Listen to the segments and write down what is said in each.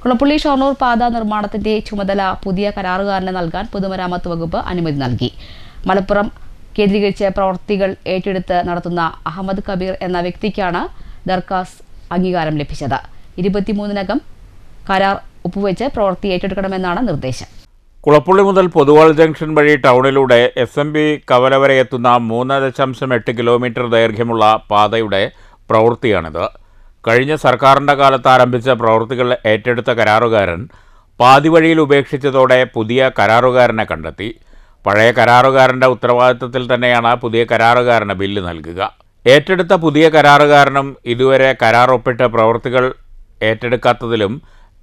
കുളപ്പുള്ളി ഷൊർണൂർ പാത നിർമ്മാണത്തിന്റെ ചുമതല പുതിയ കരാറുകാരന് നൽകാൻ പൊതുമരാമത്ത് വകുപ്പ് അനുമതി നൽകി. മലപ്പുറം കേന്ദ്രീകരിച്ച് പ്രവൃത്തികൾ ഏറ്റെടുത്ത് നടത്തുന്ന അഹമ്മദ് കബീർ എന്ന വ്യക്തിക്കാണ് ദർക്കാസ് അംഗീകാരം ലഭിച്ചത്. 23-നകം കരാർ ഒപ്പുവെച്ച് പ്രവൃത്തി ഏറ്റെടുക്കണമെന്നാണ് നിർദ്ദേശം. കുളപ്പുള്ളി മുതൽ പൊതുവാൾ ജംഗ്ഷൻ വഴി ടൗണിലൂടെ SMB കവല വരെ എത്തുന്ന 3.8 കിലോമീറ്റർ ദൈർഘ്യമുള്ള പാതയുടെ പ്രവൃത്തിയാണിത്. കഴിഞ്ഞ സർക്കാരിൻ്റെ കാലത്ത് ആരംഭിച്ച പ്രവൃത്തികൾ ഏറ്റെടുത്ത കരാറുകാരൻ പാതി വഴിയിൽ ഉപേക്ഷിച്ചതോടെ പുതിയ കരാറുകാരനെ കണ്ടെത്തി. പഴയ കരാറുകാരൻ്റെ ഉത്തരവാദിത്തത്തിൽ തന്നെയാണ് പുതിയ കരാറുകാരന് ബില്ല് നൽകുക. ഏറ്റെടുത്ത പുതിയ കരാറുകാരനും ഇതുവരെ കരാർ ഒപ്പിട്ട് പ്രവൃത്തികൾ ഏറ്റെടുക്കാത്തതിലും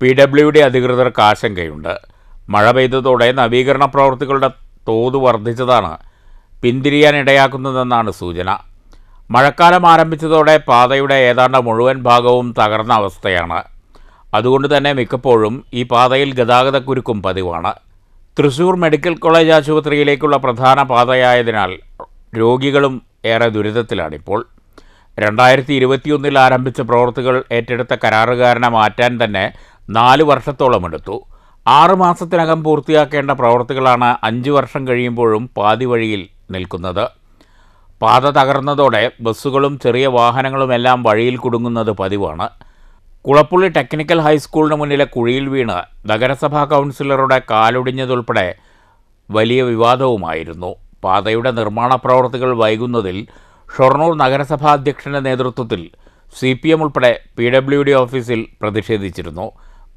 PWD അധികൃതർക്ക് ആശങ്കയുണ്ട്. മഴ പെയ്തതോടെ നവീകരണ പ്രവൃത്തികളുടെ തോത് വർദ്ധിച്ചതാണ് പിന്തിരിയാനിടയാക്കുന്നതെന്നാണ് സൂചന. മഴക്കാലം ആരംഭിച്ചതോടെ പാതയുടെ ഏതാണ്ട് മുഴുവൻ ഭാഗവും തകർന്ന അവസ്ഥയാണ്. അതുകൊണ്ട് തന്നെ മിക്കപ്പോഴും ഈ പാതയിൽ ഗതാഗതക്കുരുക്കും പതിവാണ്. തൃശൂർ മെഡിക്കൽ കോളേജ് ആശുപത്രിയിലേക്കുള്ള പ്രധാന പാതയായതിനാൽ രോഗികളും ഏറെ ദുരിതത്തിലാണിപ്പോൾ. 2021 ആരംഭിച്ച പ്രവൃത്തികൾ ഏറ്റെടുത്ത കരാറുകാരനെ മാറ്റാൻ തന്നെ 4 വർഷത്തോളം എടുത്തു. 6 മാസത്തിനകം പൂർത്തിയാക്കേണ്ട പ്രവൃത്തികളാണ് 5 വർഷം കഴിയുമ്പോഴും പാതി വഴിയിൽ നിൽക്കുന്നത്. പാത തകർന്നതോടെ ബസ്സുകളും ചെറിയ വാഹനങ്ങളുമെല്ലാം വഴിയിൽ കുടുങ്ങുന്നത് പതിവാണ്. കുളപ്പുള്ളി ടെക്നിക്കൽ ഹൈസ്കൂളിന് മുന്നിലെ കുഴിയിൽ വീണ് നഗരസഭാ കൗൺസിലറുടെ കാലൊടിഞ്ഞതുൾപ്പെടെ വലിയ വിവാദവുമായിരുന്നു. പാതയുടെ നിർമ്മാണ പ്രവൃത്തികൾ വൈകുന്നതിൽ ഷൊർണൂർ നഗരസഭാ അധ്യക്ഷൻ്റെ നേതൃത്വത്തിൽ CPM ഉൾപ്പെടെ PWD ഓഫീസിൽ പ്രതിഷേധിച്ചിരുന്നു.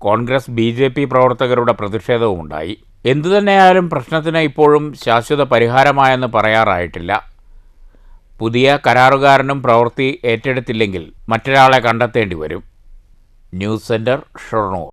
കോൺഗ്രസ് BJP പ്രവർത്തകരുടെ പ്രതിഷേധവുമുണ്ടായി. എന്തുതന്നെയായാലും പ്രശ്നത്തിന് ഇപ്പോഴും ശാശ്വത പരിഹാരമായെന്ന് പറയാറായിട്ടില്ല. പുതിയ കരാറുകാരനും പ്രവൃത്തി ഏറ്റെടുത്തില്ലെങ്കിൽ മറ്റൊരാളെ കണ്ടെത്തേണ്ടി വരും. News centre, Shoranur.